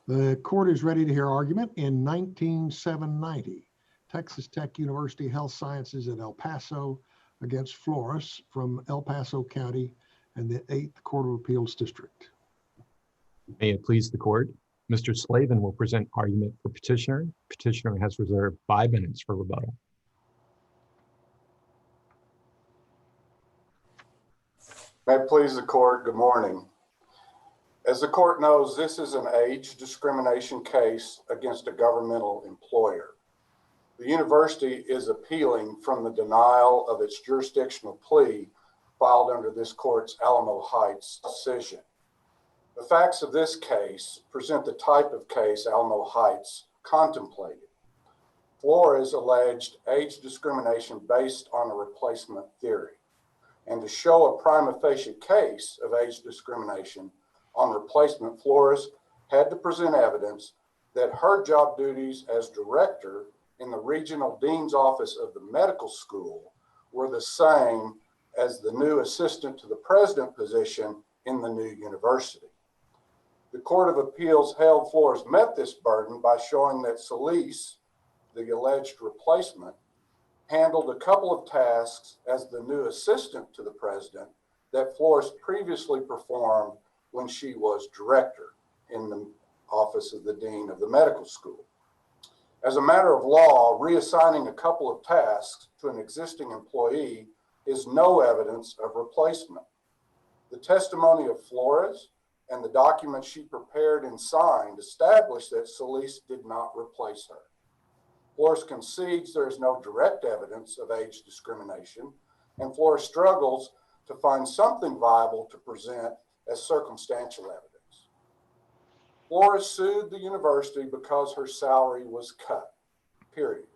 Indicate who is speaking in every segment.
Speaker 1: The court is ready to hear argument in 19790. Texas Tech University Health Sciences at El Paso against Flores from El Paso County and the 8th Court of Appeals District.
Speaker 2: May it please the court. Mr. Slavin will present argument for petitioner. Petitioner has reserved 5 minutes for rebuttal.
Speaker 3: May it please the court, good morning. As the court knows, this is an age discrimination case against a governmental employer. The university is appealing from the denial of its jurisdictional plea filed under this court's Alamo Heights decision. The facts of this case present the type of case Alamo Heights contemplated. Flores alleged age discrimination based on a replacement theory. And to show a prima facie case of age discrimination on replacement, Flores had to present evidence that her job duties as director in the regional dean's office of the medical school were the same as the new assistant to the president position in the new university. The Court of Appeals held Flores met this burden by showing that Solis, the alleged replacement, handled a couple of tasks as the new assistant to the president that Flores previously performed when she was director in the office of the dean of the medical school. As a matter of law, reassigning a couple of tasks to an existing employee is no evidence of replacement. The testimony of Flores and the documents she prepared and signed established that Solis did not replace her. Flores concedes there is no direct evidence of age discrimination, and Flores struggles to find something viable to present as circumstantial evidence. Flores sued the university because her salary was cut, period.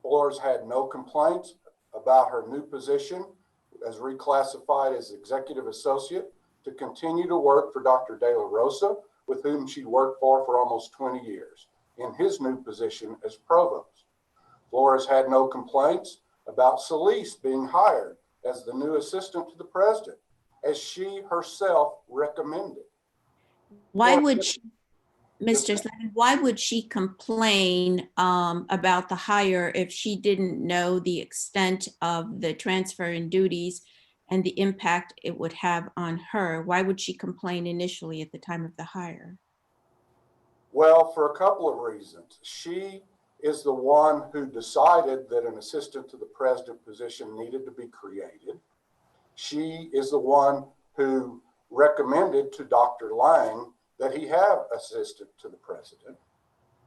Speaker 3: Flores had no complaints about her new position as reclassified as executive associate to continue to work for Dr. De La Rosa, with whom she worked for almost 20 years, in his new position as provost. Flores had no complaints about Solis being hired as the new assistant to the president, as she herself recommended.
Speaker 4: Why would she, Mr. Slavin, why would she complain about the hire if she didn't know the extent of the transfer in duties and the impact it would have on her? Why would she complain initially at the time of the hire?
Speaker 3: Well, for a couple of reasons. She is the one who decided that an assistant to the president position needed to be created. She is the one who recommended to Dr. Lang that he have assistant to the president.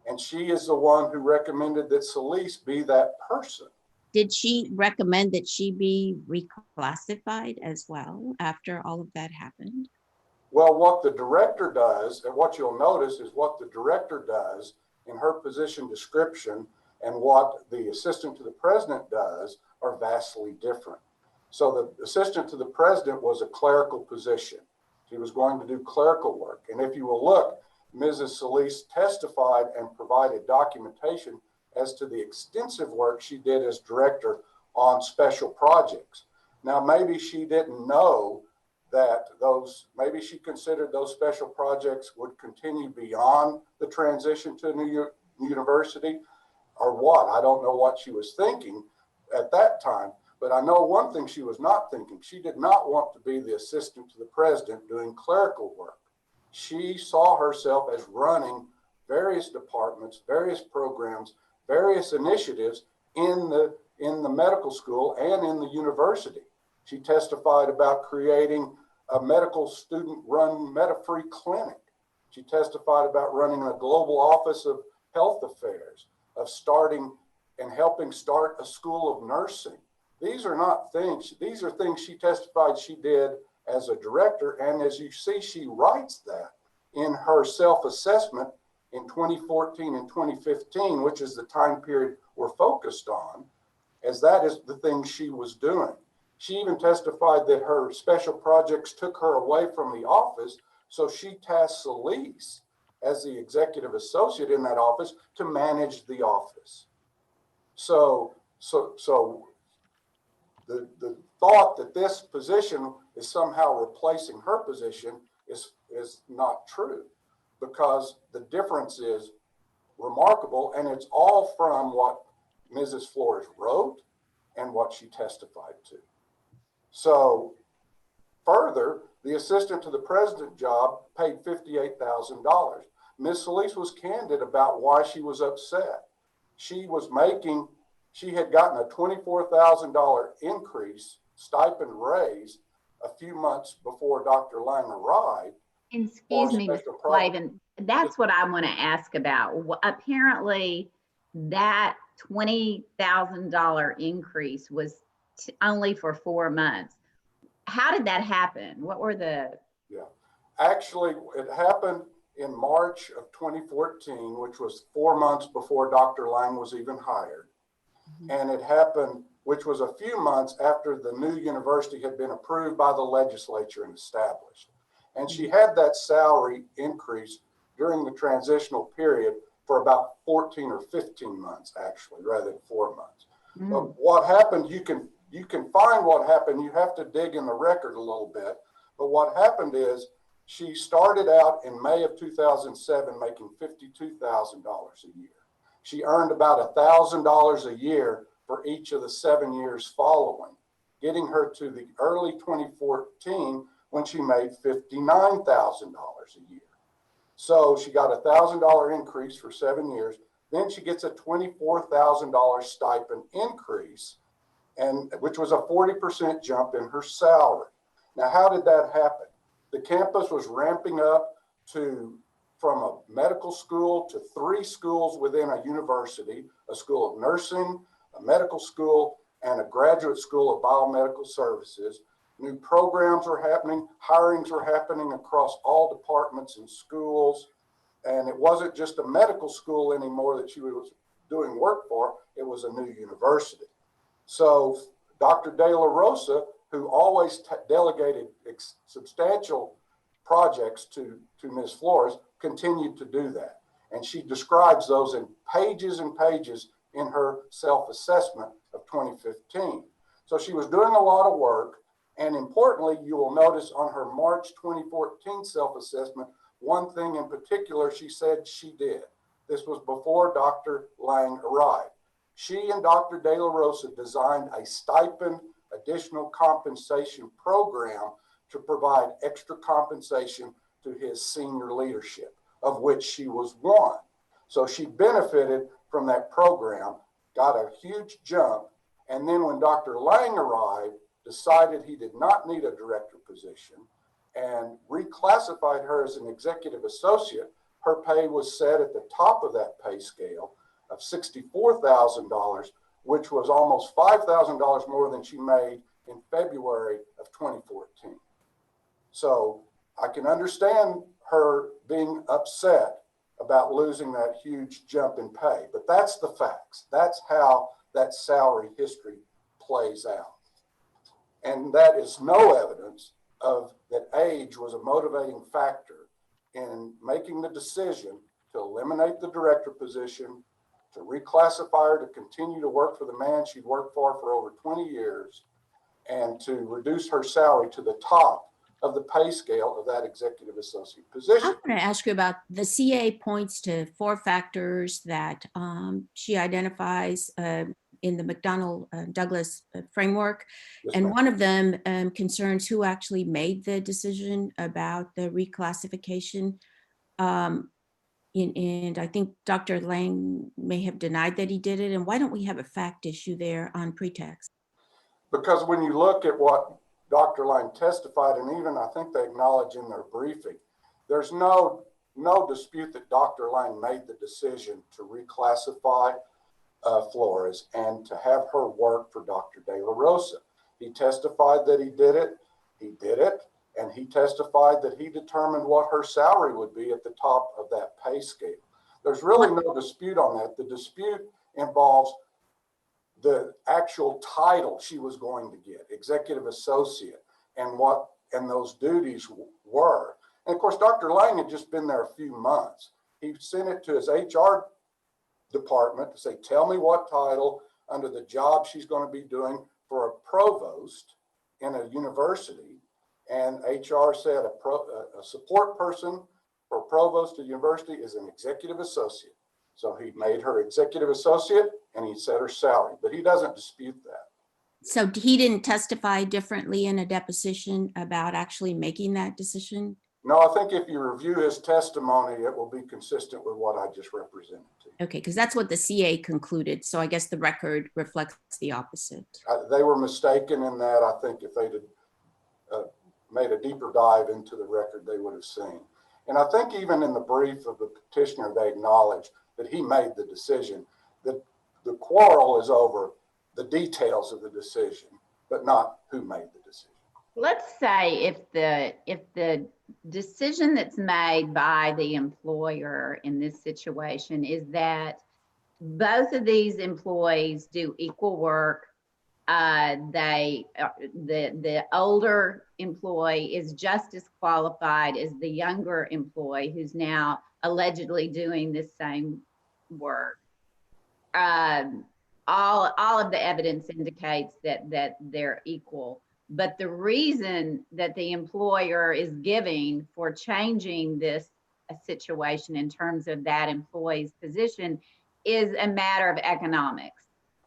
Speaker 3: And she is the one who recommended that Solis be that person.
Speaker 4: Did she recommend that she be reclassified as well after all of that happened?
Speaker 3: Well, what the director does, and what you'll notice is what the director does in her position description and what the assistant to the president does are vastly different. So the assistant to the president was a clerical position. She was going to do clerical work. And if you will look, Mrs. Solis testified and provided documentation as to the extensive work she did as director on special projects. Now, maybe she didn't know that maybe she considered those special projects would continue beyond the transition to a new university or what. I don't know what she was thinking at that time, but I know one thing she was not thinking. She did not want to be the assistant to the president doing clerical work. She saw herself as running various departments, various programs, various initiatives in the medical school and in the university. She testified about creating a medical student-run meta-free clinic. She testified about running a global office of health affairs, of starting and helping start a school of nursing. These are not things, these are things she testified she did as a director. And as you see, she writes that in her self-assessment in 2014 and 2015, which is the time period we're focused on, as that is the thing she was doing. She even testified that her special projects took her away from the office, so she tasked Solis as the executive associate in that office to manage the office. So the thought that this position is somehow replacing her position is not true. because the difference is remarkable, and it's all from what Mrs. Flores wrote and what she testified to. So further, the assistant to the president job paid $58,000. Ms. Solis was candid about why she was upset. She had gotten a $24,000 increase, stipend raise, a few months before Dr. Lang arrived.
Speaker 5: Excuse me, Mr. Slavin, that's what I want to ask about. Apparently, that $20,000 increase was only for 4 months. How did that happen? What were the...
Speaker 3: Yeah, actually, it happened in March of 2014, which was 4 months before Dr. Lang was even hired. And it happened, which was a few months after the new university had been approved by the legislature and established. And she had that salary increase during the transitional period for about 14 or 15 months, actually, rather than 4 months. But what happened, you can find what happened. You have to dig in the record a little bit. But what happened is she started out in May of 2007 making $52,000 a year. She earned about $1,000 a year for each of the 7 years following, getting her to the early 2014 when she made $59,000 a year. So she got a $1,000 increase for 7 years. Then she gets a $24,000 stipend increase, and which was a 40% jump in her salary. Now, how did that happen? The campus was ramping up from a medical school to 3 schools within a university, a school of nursing, a medical school, and a graduate school of biomedical services. New programs were happening, hirings were happening across all departments and schools. And it wasn't just a medical school anymore that she was doing work for, it was a new university. So Dr. De La Rosa, who always delegated substantial projects to Ms. Flores, continued to do that. And she describes those in pages and pages in her self-assessment of 2015. So she was doing a lot of work. And importantly, you will notice on her March 2014 self-assessment, one thing in particular she said she did. This was before Dr. Lang arrived. She and Dr. De La Rosa designed a stipend additional compensation program to provide extra compensation to his senior leadership, of which she was one. So she benefited from that program, got a huge jump, and then when Dr. Lang arrived, decided he did not need a director position and reclassified her as an executive associate. Her pay was set at the top of that pay scale of $64,000, which was almost $5,000 more than she made in February of 2014. So I can understand her being upset about losing that huge jump in pay, but that's the facts. That's how that salary history plays out. And that is no evidence of that age was a motivating factor in making the decision to eliminate the director position, to reclassify her to continue to work for the man she'd worked for over 20 years, and to reduce her salary to the top of the pay scale of that executive associate position.
Speaker 4: I want to ask you about the CA points to 4 factors that she identifies in the McDonnell-Douglas framework.
Speaker 3: Yes,
Speaker 4: And
Speaker 3: ma'am.
Speaker 4: one of them concerns who actually made the decision about the reclassification. And I think Dr. Lang may have denied that he did it. And why don't we have a fact issue there on pretext?
Speaker 3: Because when you look at what Dr. Lang testified, and even I think they acknowledge in their briefing, there's no dispute that Dr. Lang made the decision to reclassify Flores and to have her work for Dr. De La Rosa. He testified that he did it, and he testified that he determined what her salary would be at the top of that pay scale. There's really no dispute on that. The dispute involves the actual title she was going to get, executive associate, and what those duties were. And of course, Dr. Lang had just been there a few months. He sent it to his HR department to say, tell me what title under the job she's going to be doing for a provost in a university. And HR said a support person for provost of the university is an executive associate. So he made her executive associate and he set her salary, but he doesn't dispute that.
Speaker 4: So he didn't testify differently in a deposition about actually making that decision?
Speaker 3: No, I think if you review his testimony, it will be consistent with what I just represented to you.
Speaker 4: Okay, because that's what the CA concluded. So I guess the record reflects the opposite.
Speaker 3: They were mistaken in that. I think if they'd made a deeper dive into the record, they would have seen. And I think even in the brief of the petitioner, they acknowledged that he made the decision. That the quarrel is over the details of the decision, but not who made the decision.
Speaker 5: Let's say if the decision that's made by the employer in this situation is that both of these employees do equal work. The older employee is just as qualified as the younger employee who's now allegedly doing the same work. All of the evidence indicates that they're equal. But the reason that the employer is giving for changing this situation in terms of that employee's position is a matter of economics,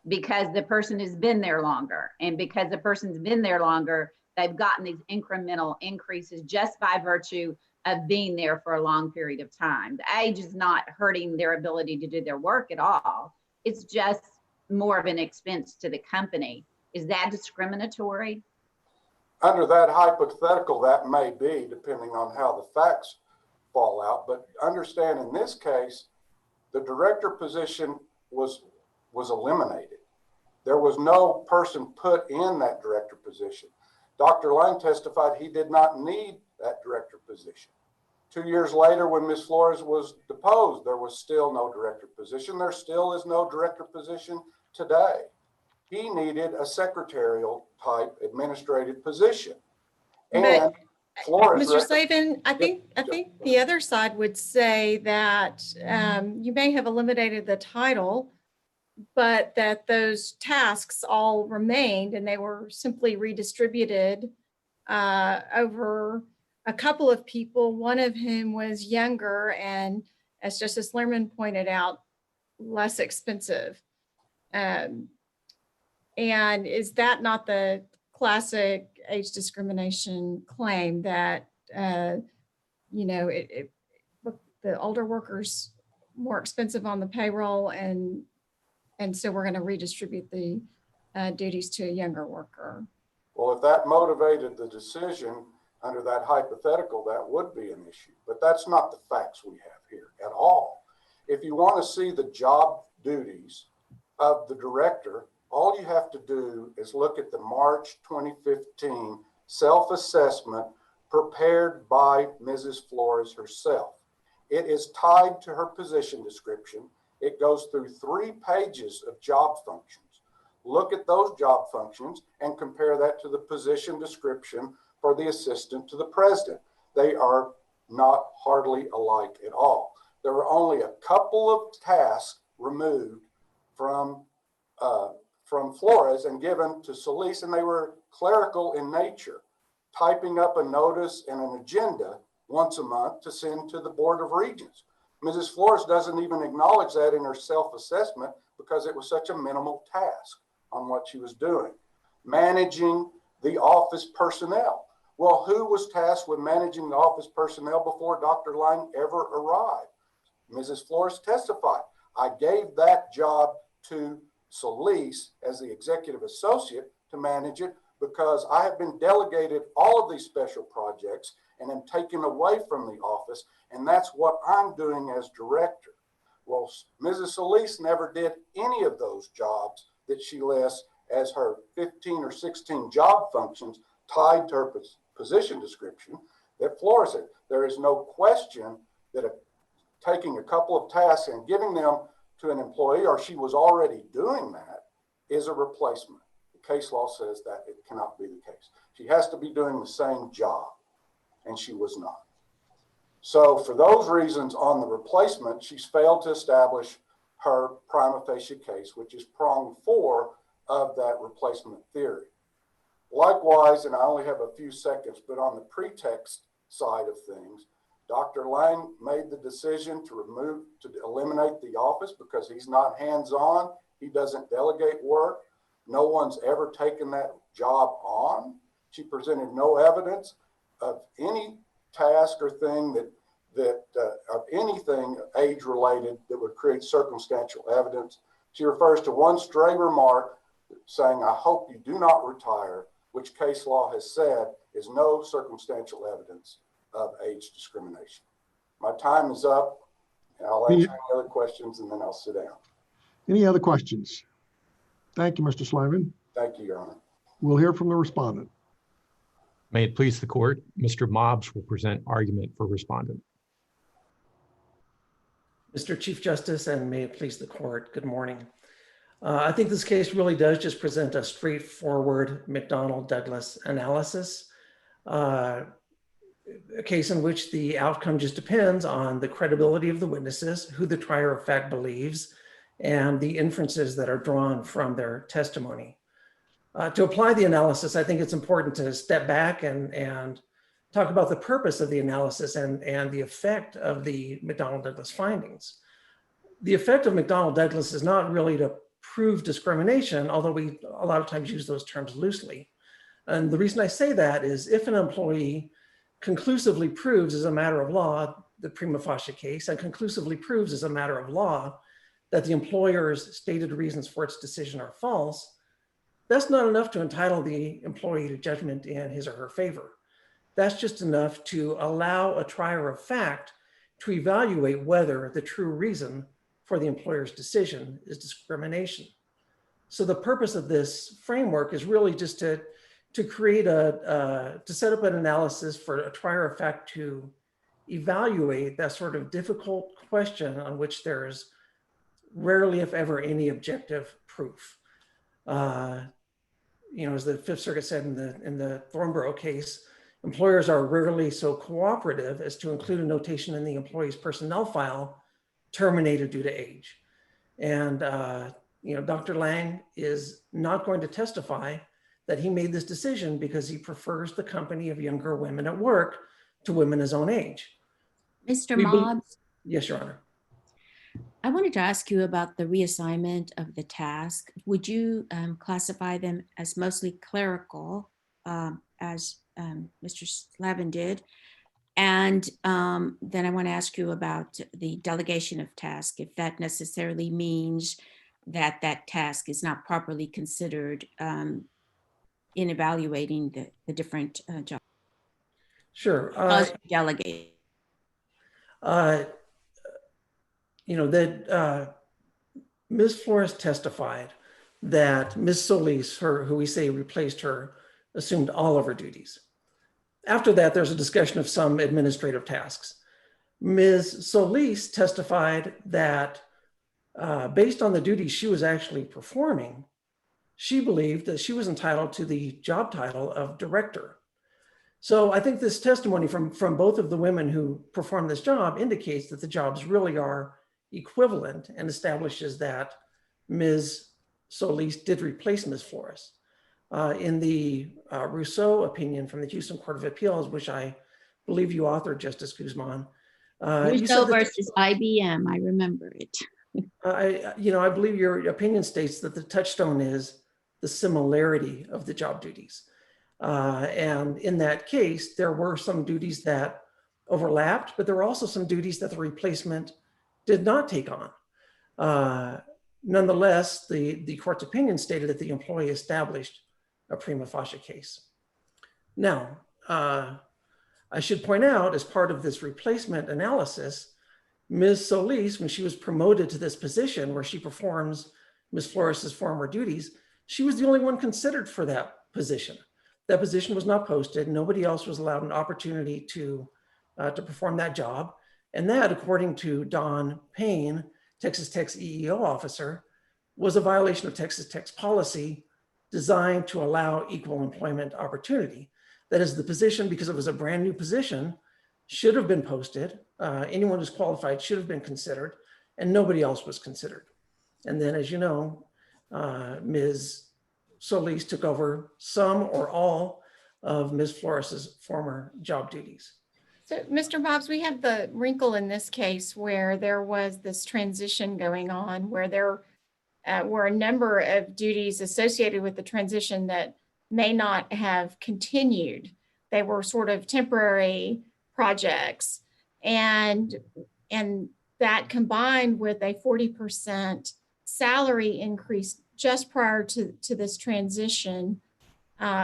Speaker 5: because the person has been there longer. And because the person's been there longer, they've gotten these incremental increases just by virtue of being there for a long period of time. The age is not hurting their ability to do their work at all. It's just more of an expense to the company. Is that discriminatory?
Speaker 3: Under that hypothetical, that may be, depending on how the facts fall out. But understand in this case, the director position was eliminated. There was no person put in that director position. Dr. Lang testified he did not need that director position. 2 years later, when Ms. Flores was deposed, there was still no director position. There still is no director position today. He needed a secretarial type administrative position. And Flores,
Speaker 6: Mr. Slavin, I think the other side would say that you may have eliminated the title, but that those tasks all remained and they were simply redistributed over a couple of people, one of whom was younger and, as Justice Lerman pointed out, less expensive. And is that not the classic age discrimination claim that, the older workers more expensive on the payroll, and so we're going to redistribute the duties to a younger worker?
Speaker 3: Well, if that motivated the decision under that hypothetical, that would be an issue. But that's not the facts we have here at all. If you want to see the job duties of the director, all you have to do is look at the March 2015 self-assessment prepared by Mrs. Flores herself. It is tied to her position description. It goes through 3 pages of job functions. Look at those job functions and compare that to the position description for the assistant to the president. They are not hardly alike at all. There were only a couple of tasks removed from Flores and given to Solis, and they were clerical in nature, typing up a notice and an agenda once a month to send to the Board of Regents. Mrs. Flores doesn't even acknowledge that in her self-assessment because it was such a minimal task on what she was doing. Managing the office personnel. Well, who was tasked with managing the office personnel before Dr. Lang ever arrived? Mrs. Flores testified, I gave that job to Solis as the executive associate to manage it because I have been delegated all of these special projects and am taken away from the office, and that's what I'm doing as director. Well, Mrs. Solis never did any of those jobs that she lists as her 15 or 16 job functions tied to her position description that Flores said. There is no question that taking a couple of tasks and giving them to an employee, or she was already doing that, is a replacement. The case law says that it cannot be the case. She has to be doing the same job, and she was not. So for those reasons on the replacement, she's failed to establish her prima facie case, which is prong 4 of that replacement theory. Likewise, and I only have a few seconds, but on the pretext side of things, Dr. Lang made the decision to eliminate the office because he's not hands-on. He doesn't delegate work. No one's ever taken that job on. She presented no evidence of any task or thing of anything age-related that would create circumstantial evidence. She refers to one stray remark saying, "I hope you do not retire," which case law has said is no circumstantial evidence of age discrimination. My time is up, and I'll answer any other questions, and then I'll sit down.
Speaker 1: Any other questions? Thank you, Mr. Slavin.
Speaker 3: Thank you, Your Honor.
Speaker 1: We'll hear from the respondent.
Speaker 2: May it please the court, Mr. Mobbs will present argument for respondent.
Speaker 7: Mr. Chief Justice, and may it please the court, good morning. I think this case really does just present a straightforward McDonnell-Douglas analysis, a case in which the outcome just depends on the credibility of the witnesses, who the trier of fact believes, and the inferences that are drawn from their testimony. To apply the analysis, I think it's important to step back and talk about the purpose of the analysis and the effect of the McDonnell-Douglas findings. The effect of McDonnell-Douglas is not really to prove discrimination, although we a lot of times use those terms loosely. And the reason I say that is if an employee conclusively proves as a matter of law, the prima facie case, and conclusively proves as a matter of law that the employer's stated reasons for its decision are false, that's not enough to entitle the employee to judgment in his or her favor. That's just enough to allow a trier of fact to evaluate whether the true reason for the employer's decision is discrimination. So the purpose of this framework is really just to create to set up an analysis for a trier of fact to evaluate that sort of difficult question on which there's rarely, if ever, any objective proof. As the Fifth Circuit said in the Thornborough case, employers are rarely so cooperative as to include a notation in the employee's personnel file, terminated due to age. And Dr. Lang is not going to testify that he made this decision because he prefers the company of younger women at work to women his own age.
Speaker 4: Mr. Mobbs?
Speaker 7: Yes, Your Honor.
Speaker 4: I wanted to ask you about the reassignment of the task. Would you classify them as mostly clerical, as Mr. Slavin did? And then I want to ask you about the delegation of task, if that necessarily means that that task is not properly considered in evaluating the different jobs.
Speaker 7: Sure.
Speaker 4: Delegate.
Speaker 7: That Ms. Flores testified that Ms. Solis, who we say replaced her, assumed all of her duties. After that, there's a discussion of some administrative tasks. Ms. Solis testified that based on the duties she was actually performing, she believed that she was entitled to the job title of director. So I think this testimony from both of the women who performed this job indicates that the jobs really are equivalent and establishes that Ms. Solis did replace Ms. Flores. In the Rousseau opinion from the Houston Court of Appeals, which I believe you authored, Justice Guzman.
Speaker 4: Rousseau versus IBM, I remember it.
Speaker 7: I believe your opinion states that the touchstone is the similarity of the job duties. And in that case, there were some duties that overlapped, but there were also some duties that the replacement did not take on. Nonetheless, the court's opinion stated that the employee established a prima facie case. Now, I should point out, as part of this replacement analysis, Ms. Solis, when she was promoted to this position where she performs Ms. Flores's former duties, she was the only one considered for that position. That position was not posted. Nobody else was allowed an opportunity to perform that job. And that, according to Don Payne, Texas Tech's EEO officer, was a violation of Texas Tech's policy designed to allow equal employment opportunity. That is, the position, because it was a brand new position, should have been posted. Anyone who's qualified should have been considered, and nobody else was considered. And then, as you know, Ms. Solis took over some or all of Ms. Flores's former job duties.
Speaker 6: So, Mr. Bobs, we have the wrinkle in this case where there was this transition going on, where there were a number of duties associated with the transition that may not have continued. They were sort of temporary projects. And that combined with a 40% salary increase just prior to this transition.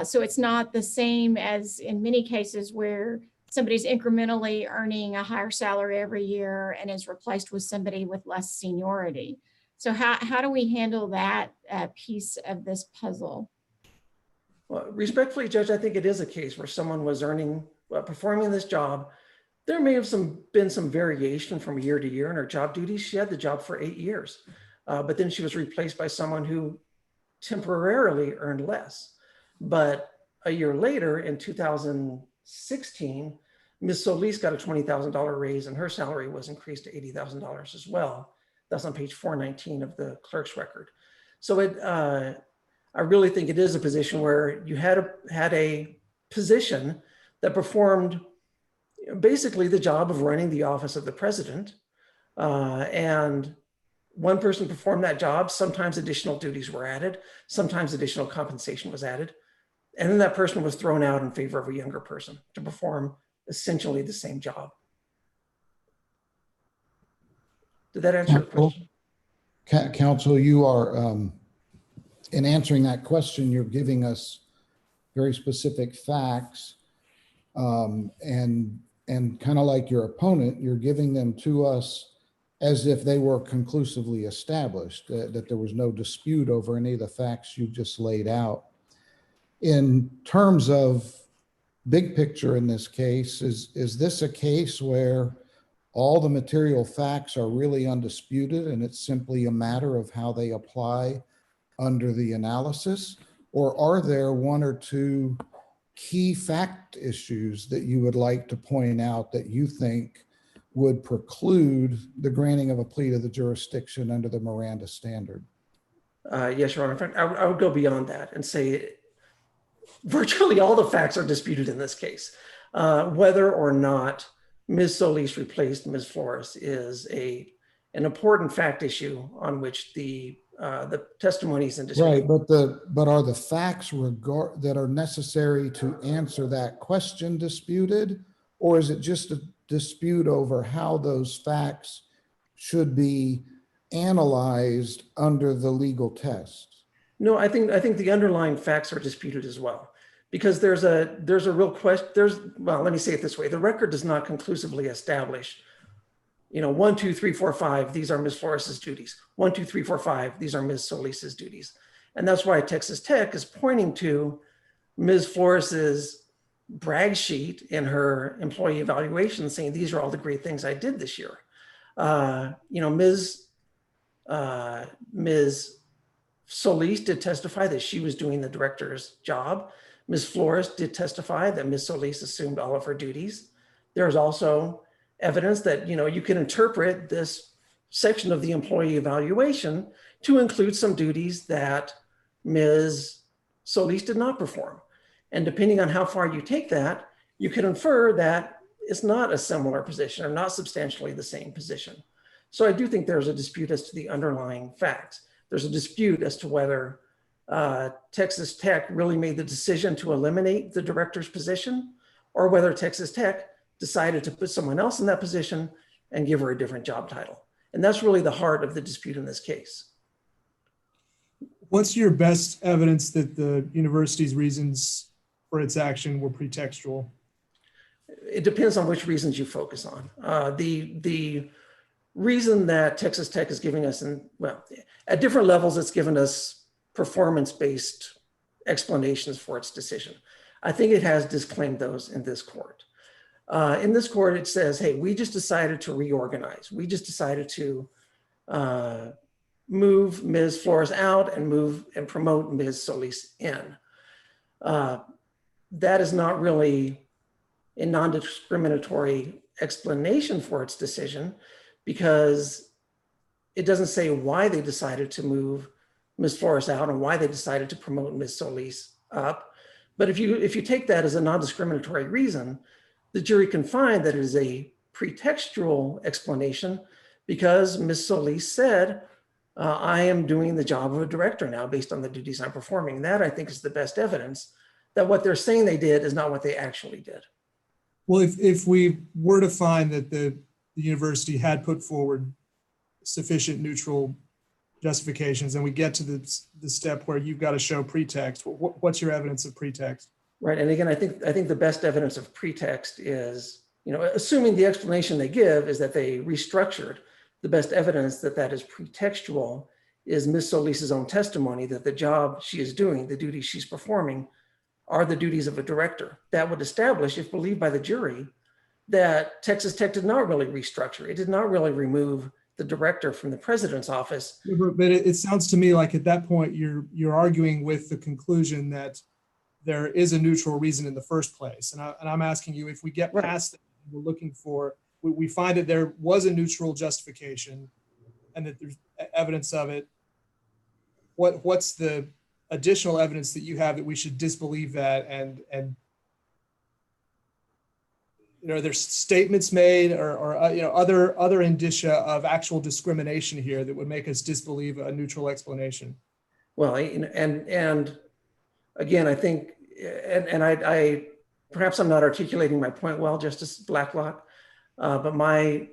Speaker 6: So it's not the same as in many cases where somebody's incrementally earning a higher salary every year and is replaced with somebody with less seniority. So how do we handle that piece of this puzzle?
Speaker 7: Well, respectfully, Judge, I think it is a case where someone was performing this job. There may have been some variation from year to year in her job duties. She had the job for 8 years, but then she was replaced by someone who temporarily earned less. But a year later, in 2016, Ms. Solis got a $20,000 raise and her salary was increased to $80,000 as well. That's on page 419 of the clerk's record. So I really think it is a position where you had a position that performed basically the job of running the office of the president. And one person performed that job. Sometimes additional duties were added. Sometimes additional compensation was added. And then that person was thrown out in favor of a younger person to perform essentially the same job. Did that answer your question?
Speaker 8: Counsel, you are, in answering that question, you're giving us very specific facts, and kind of like your opponent, you're giving them to us as if they were conclusively established, that there was no dispute over any of the facts you just laid out. In terms of big picture in this case, is this a case where all the material facts are really undisputed and it's simply a matter of how they apply under the analysis? Or are there one or two key fact issues that you would like to point out that you think would preclude the granting of a plea to the jurisdiction under the Miranda standard?
Speaker 7: Yes, Your Honor. In fact, I would go beyond that and say virtually all the facts are disputed in this case. Whether or not Ms. Solis replaced Ms. Flores is an important fact issue on which the testimonies and
Speaker 8: right, but are the facts that are necessary to answer that question disputed, or is it just a dispute over how those facts should be analyzed under the legal test?
Speaker 7: No, I think the underlying facts are disputed as well, because there's a real question. Well, let me say it this way: the record does not conclusively establish, 1, 2, 3, 4, 5, these are Ms. Flores's duties. 1, 2, 3, 4, 5, these are Ms. Solis's duties. And that's why Texas Tech is pointing to Ms. Flores's brag sheet in her employee evaluation saying, these are all the great things I did this year. Ms. Solis did testify that she was doing the director's job. Ms. Flores did testify that Ms. Solis assumed all of her duties. There's also evidence that, you can interpret this section of the employee evaluation to include some duties that Ms. Solis did not perform. And depending on how far you take that, you can infer that it's not a similar position or not substantially the same position. So I do think there's a dispute as to the underlying facts. There's a dispute as to whether Texas Tech really made the decision to eliminate the director's position, or whether Texas Tech decided to put someone else in that position and give her a different job title. And that's really the heart of the dispute in this case.
Speaker 9: What's your best evidence that the university's reasons for its action were pretextual?
Speaker 7: It depends on which reasons you focus on. The reason that Texas Tech is giving us, at different levels, it's given us performance-based explanations for its decision. I think it has disclaimed those in this court. In this court, it says, hey, we just decided to reorganize. We just decided to move Ms. Flores out and promote Ms. Solis in. That is not really a non-discriminatory explanation for its decision, because it doesn't say why they decided to move Ms. Flores out and why they decided to promote Ms. Solis up. But if you take that as a non-discriminatory reason, the jury can find that it is a pretextual explanation because Ms. Solis said, I am doing the job of a director now based on the duties I'm performing. That, I think, is the best evidence that what they're saying they did is not what they actually did.
Speaker 9: Well, if we were to find that the university had put forward sufficient neutral justifications, and we get to the step where you've got to show pretext, what's your evidence of pretext?
Speaker 7: Right, and again, I think the best evidence of pretext is, assuming the explanation they give is that they restructured, the best evidence that that is pretextual is Ms. Solis's own testimony that the job she is doing, the duties she's performing, are the duties of a director. That would establish, if believed by the jury, that Texas Tech did not really restructure. It did not really remove the director from the president's office.
Speaker 9: But it sounds to me like at that point you're arguing with the conclusion that there is a neutral reason in the first place. And I'm asking you, if we get past that, we're looking for, we find that there was a neutral justification and that there's evidence of it. What's the additional evidence that you have that we should disbelieve that and there's statements made or other indicia of actual discrimination here that would make us disbelieve a neutral explanation?
Speaker 7: Well, and again, I think, and I perhaps I'm not articulating my point well, Justice Blacklock, but I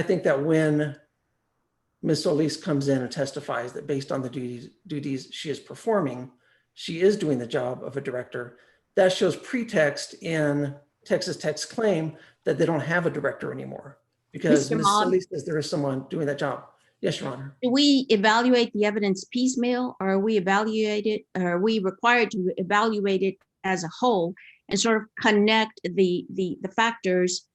Speaker 7: think that when Ms. Solis comes in and testifies that based on the duties she is performing, she is doing the job of a director, that shows pretext in Texas Tech's claim that they don't have a director anymore because Ms. Solis says there is someone doing that job. Yes, Your Honor.
Speaker 4: Do we evaluate the evidence piecemeal, or are we required to evaluate it as a whole and sort of connect the factors,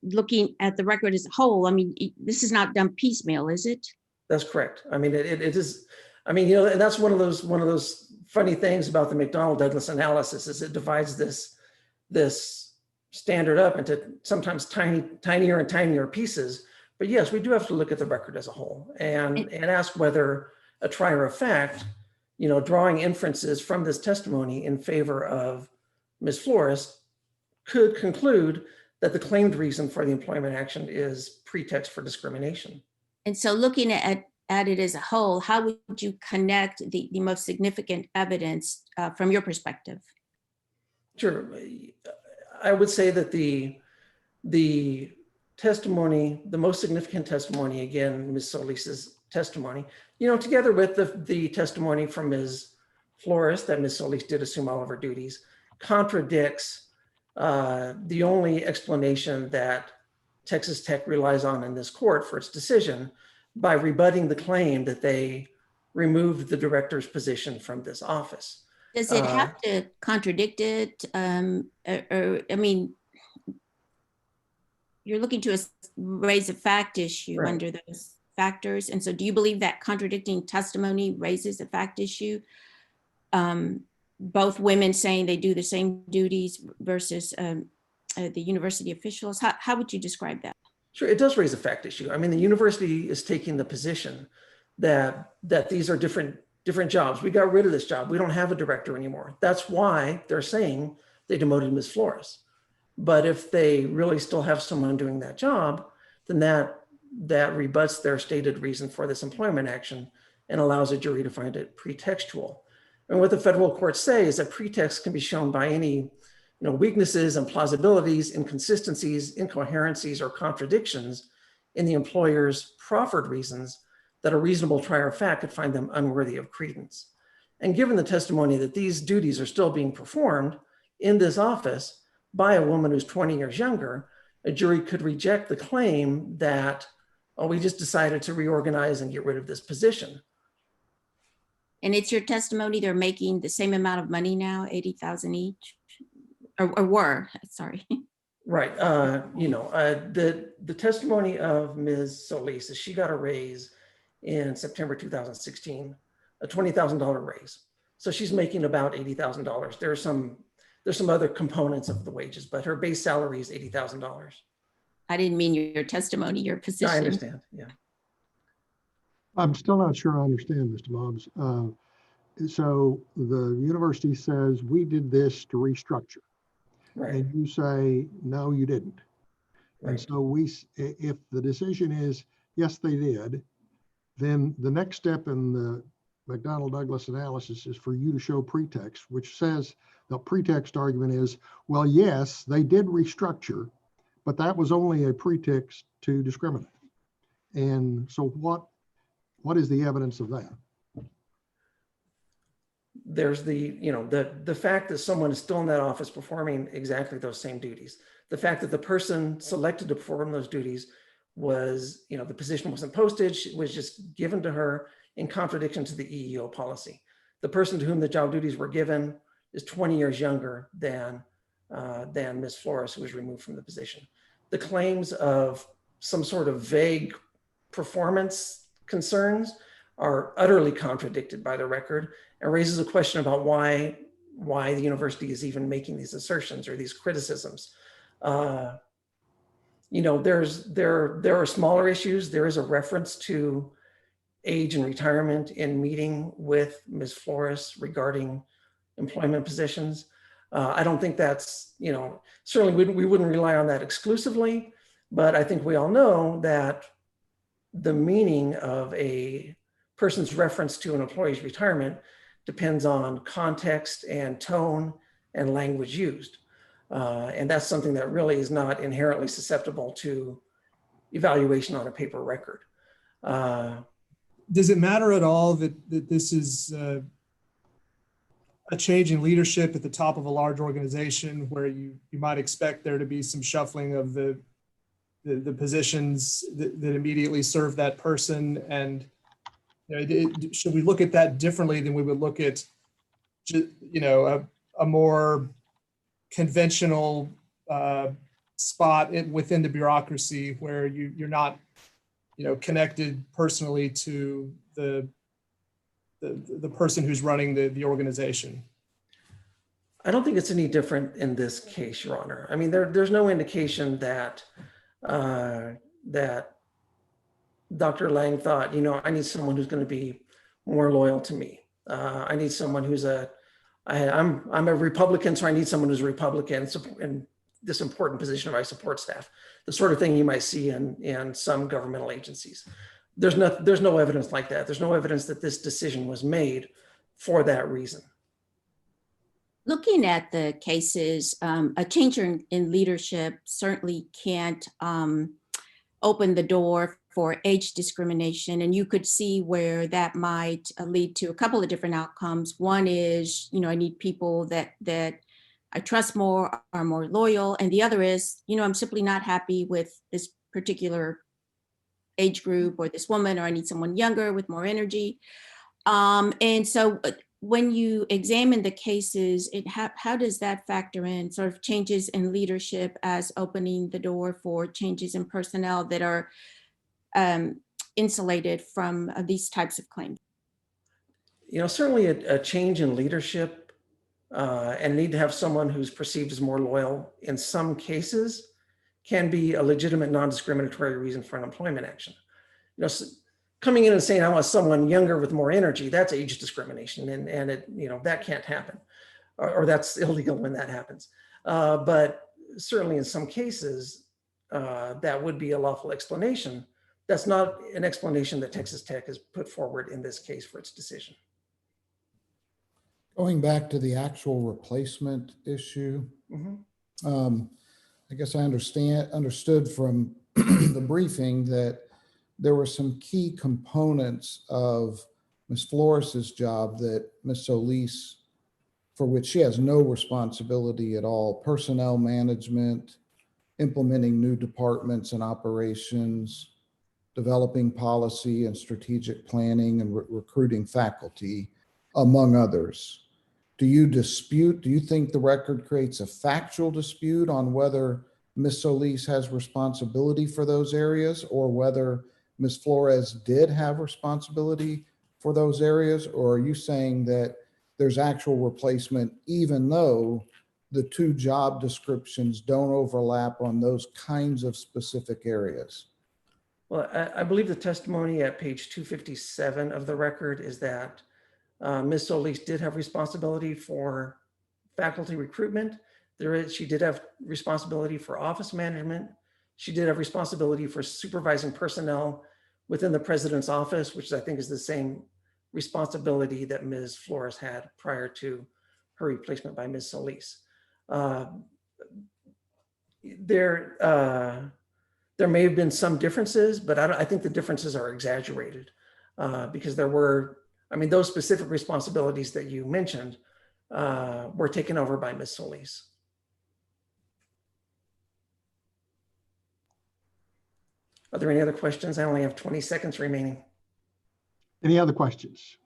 Speaker 4: looking at the record as a whole? I mean, this is not done piecemeal, is it?
Speaker 7: That's correct. I mean, it is. I mean, and that's one of those funny things about the McDonnell-Douglas analysis is it divides this standard up into sometimes tinier and tinier pieces. But yes, we do have to look at the record as a whole and ask whether a trier of fact, drawing inferences from this testimony in favor of Ms. Flores, could conclude that the claimed reason for the employment action is pretext for discrimination.
Speaker 4: And so looking at it as a whole, how would you connect the most significant evidence from your perspective?
Speaker 7: Sure. I would say that the testimony, the most significant testimony, again, Ms. Solis's testimony, together with the testimony from Ms. Flores that Ms. Solis did assume all of her duties, contradicts the only explanation that Texas Tech relies on in this court for its decision by rebutting the claim that they removed the director's position from this office.
Speaker 4: Does it have to contradict it? I mean, you're looking to raise a fact issue under those factors. And so do you believe that contradicting testimony raises a fact issue? Both women saying they do the same duties versus the university officials. How would you describe that?
Speaker 7: Sure, it does raise a fact issue. I mean, the university is taking the position that these are different jobs. We got rid of this job. We don't have a director anymore. That's why they're saying they demoted Ms. Flores. But if they really still have someone doing that job, then that rebuts their stated reason for this employment action and allows a jury to find it pretextual. And what the federal courts say is that pretext can be shown by any weaknesses and plausibilities, inconsistencies, incoherencies, or contradictions in the employer's proffered reasons that a reasonable trier of fact could find them unworthy of credence. And given the testimony that these duties are still being performed in this office by a woman who's 20 years younger, a jury could reject the claim that, we just decided to reorganize and get rid of this position.
Speaker 4: And it's your testimony they're making the same amount of money now, $80,000 each, or were, sorry.
Speaker 7: Right. The testimony of Ms. Solis is she got a raise in September 2016, a $20,000 raise. So she's making about $80,000. There's some other components of the wages, but her base salary is $80,000.
Speaker 4: I didn't mean your testimony, your position.
Speaker 7: I understand, yeah.
Speaker 1: I'm still not sure I understand, Mr. Mobbs. So the university says we did this to restructure.
Speaker 7: Right.
Speaker 1: And you say, no, you didn't. And
Speaker 7: Right.
Speaker 1: so if the decision is, yes, they did, then the next step in the McDonnell-Douglas analysis is for you to show pretext, which says the pretext argument is, well, yes, they did restructure, but that was only a pretext to discriminate. And so what is the evidence of that?
Speaker 7: There's the fact that someone is still in that office performing exactly those same duties. The fact that the person selected to perform those duties was, the position wasn't posted, it was just given to her in contradiction to the EEO policy. The person to whom the job duties were given is 20 years younger than Ms. Flores, who was removed from the position. The claims of some sort of vague performance concerns are utterly contradicted by the record and raises a question about why the university is even making these assertions or these criticisms. There are smaller issues. There is a reference to age and retirement in meeting with Ms. Flores regarding employment positions. I don't think that's, certainly we wouldn't rely on that exclusively, but I think we all know that the meaning of a person's reference to an employee's retirement depends on context and tone and language used. And that's something that really is not inherently susceptible to evaluation on a paper record.
Speaker 9: Does it matter at all that this is a change in leadership at the top of a large organization where you might expect there to be some shuffling of the positions that immediately serve that person? And should we look at that differently than we would look at, a more conventional spot within the bureaucracy where you're not, connected personally to the person who's running the organization?
Speaker 7: I don't think it's any different in this case, Your Honor. I mean, there's no indication that that Dr. Lang thought, I need someone who's going to be more loyal to me. I need someone who's I'm a Republican, so I need someone who's a Republican in this important position of my support staff. The sort of thing you might see in some governmental agencies. There's no evidence like that. There's no evidence that this decision was made for that reason.
Speaker 4: Looking at the cases, a change in leadership certainly can't open the door for age discrimination. And you could see where that might lead to a couple of different outcomes. One is, I need people that I trust more, are more loyal. And the other is, I'm simply not happy with this particular age group or this woman, or I need someone younger with more energy. And so when you examine the cases, how does that factor in sort of changes in leadership as opening the door for changes in personnel that are insulated from these types of claims?
Speaker 7: Certainly a change in leadership and need to have someone who's perceived as more loyal in some cases can be a legitimate non-discriminatory reason for an employment action. Coming in and saying, I want someone younger with more energy, that's age discrimination. And it, that can't happen, or that's illegal when that happens. But certainly in some cases, that would be a lawful explanation. That's not an explanation that Texas Tech has put forward in this case for its decision.
Speaker 8: Going back to the actual replacement issue, I guess I understood from the briefing that there were some key components of Ms. Flores's job that Ms. Solis, for which she has no responsibility at all: personnel management, implementing new departments and operations, developing policy and strategic planning, and recruiting faculty, among others. Do you think the record creates a factual dispute on whether Ms. Solis has responsibility for those areas, or whether Ms. Flores did have responsibility for those areas? Or are you saying that there's actual replacement even though the two job descriptions don't overlap on those kinds of specific areas?
Speaker 7: Well, I believe the testimony at page 257 of the record is that Ms. Solis did have responsibility for faculty recruitment. She did have responsibility for office management. She did have responsibility for supervising personnel within the president's office, which I think is the same responsibility that Ms. Flores had prior to her replacement by Ms. Solis. There may have been some differences, but I think the differences are exaggerated because those specific responsibilities that you mentioned were taken over by Ms. Solis. Are there any other questions? I only have 20 seconds remaining.
Speaker 1: Any other questions?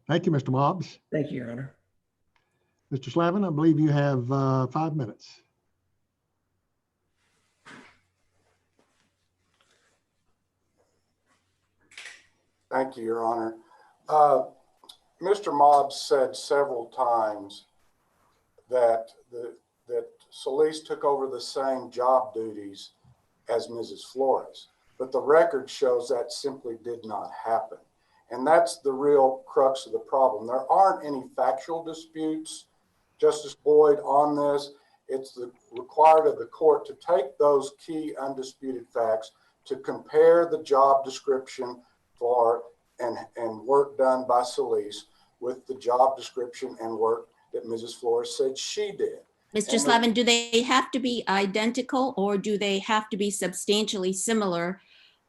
Speaker 1: Thank you, Mr. Mobbs.
Speaker 7: Thank you, Your Honor.
Speaker 1: Mr. Slavin, I believe you have 5 minutes.
Speaker 3: Thank you, Your Honor. Mr. Mobbs said several times that Solis took over the same job duties as Mrs. Flores, but the record shows that simply did not happen. And that's the real crux of the problem. There aren't any factual disputes, Justice Boyd, on this. It's required of the court to take those key undisputed facts to compare the job description for and work done by Solis with the job description and work that Mrs. Flores said she did.
Speaker 4: Mr. Slavin, do they have to be identical or do they have to be substantially similar?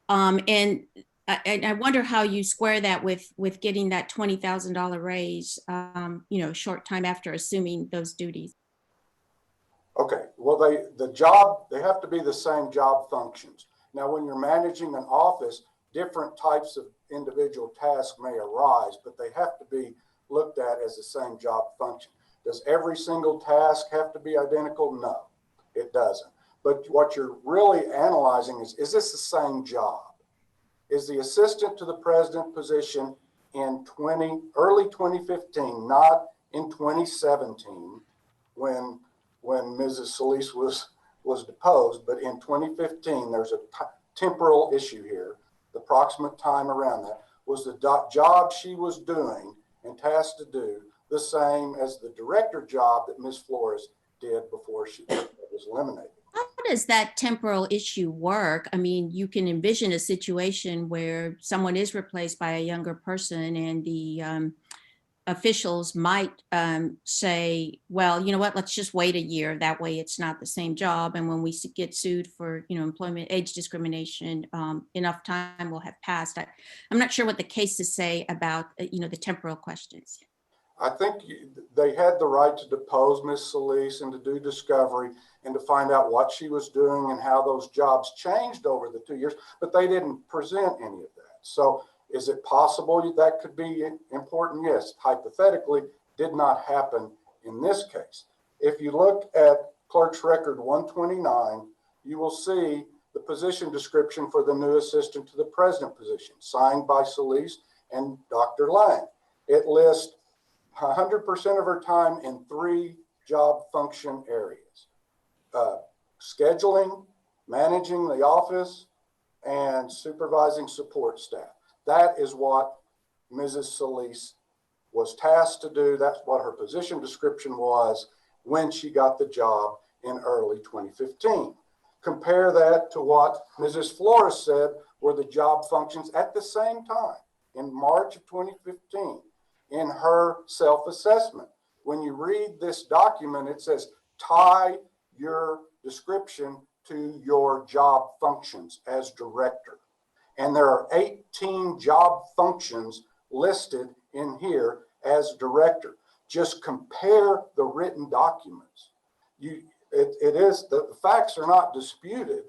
Speaker 4: And I wonder how you square that with getting that $20,000 raise, short time after assuming those duties.
Speaker 3: Okay, well, they have to be the same job functions. Now, when you're managing an office, different types of individual tasks may arise, but they have to be looked at as the same job function. Does every single task have to be identical? No, it doesn't. But what you're really analyzing is this the same job? Is the assistant to the president position in early 2015, not in 2017, when Mrs. Solis was deposed, but in 2015, there's a temporal issue here. The approximate time around that was the job she was doing and tasked to do the same as the director job that Ms. Flores did before she was eliminated.
Speaker 4: How does that temporal issue work? I mean, you can envision a situation where someone is replaced by a younger person and the officials might say, well, you know what, let's just wait a year. That way it's not the same job. And when we get sued for, employment age discrimination, enough time will have passed. I'm not sure what the cases say about, the temporal questions.
Speaker 3: I think they had the right to depose Ms. Solis and to do discovery and to find out what she was doing and how those jobs changed over the 2 years, but they didn't present any of that. So is it possible that could be important? Yes. Hypothetically, did not happen in this case. If you look at Clerk's Record 129, you will see the position description for the new assistant to the president position, signed by Solis and Dr. Lang. It lists 100% of her time in 3 job function areas: scheduling, managing the office, and supervising support staff. That is what Mrs. Solis was tasked to do. That's what her position description was when she got the job in early 2015. Compare that to what Mrs. Flores said were the job functions at the same time in March of 2015 in her self-assessment. When you read this document, it says, tie your description to your job functions as director. And there are 18 job functions listed in here as director. Just compare the written documents. The facts are not disputed.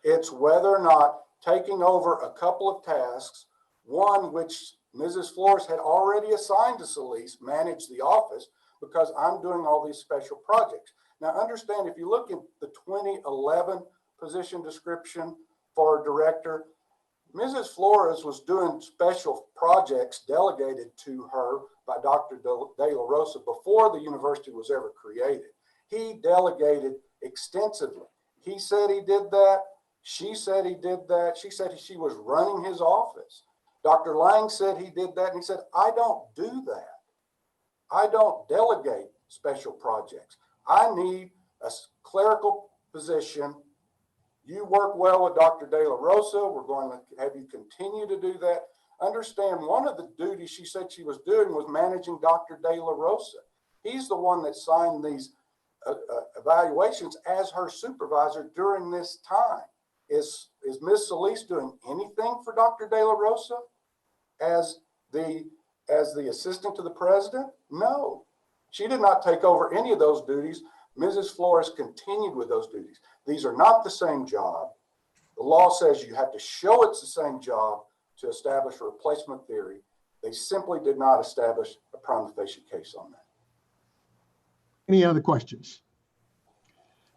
Speaker 3: It's whether or not taking over a couple of tasks, one which Mrs. Flores had already assigned to Solis, manage the office, because I'm doing all these special projects. Now understand, if you look at the 2011 position description for director, Mrs. Flores was doing special projects delegated to her by Dr. De La Rosa before the university was ever created. He delegated extensively. He said he did that. She said he did that. She said she was running his office. Dr. Lang said he did that, and he said, I don't do that. I don't delegate special projects. I need a clerical position. You work well with Dr. De La Rosa. We're going to have you continue to do that. Understand, one of the duties she said she was doing was managing Dr. De La Rosa. He's the one that signed these evaluations as her supervisor during this time. Is Ms. Solis doing anything for Dr. De La Rosa as the assistant to the president? No, she did not take over any of those duties. Mrs. Flores continued with those duties. These are not the same job. The law says you have to show it's the same job to establish a replacement theory. They simply did not establish a prima facie case on that.
Speaker 1: Any other questions?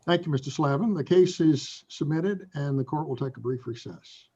Speaker 1: Thank you, Mr. Slavin. The case is submitted and the court will take a brief recess.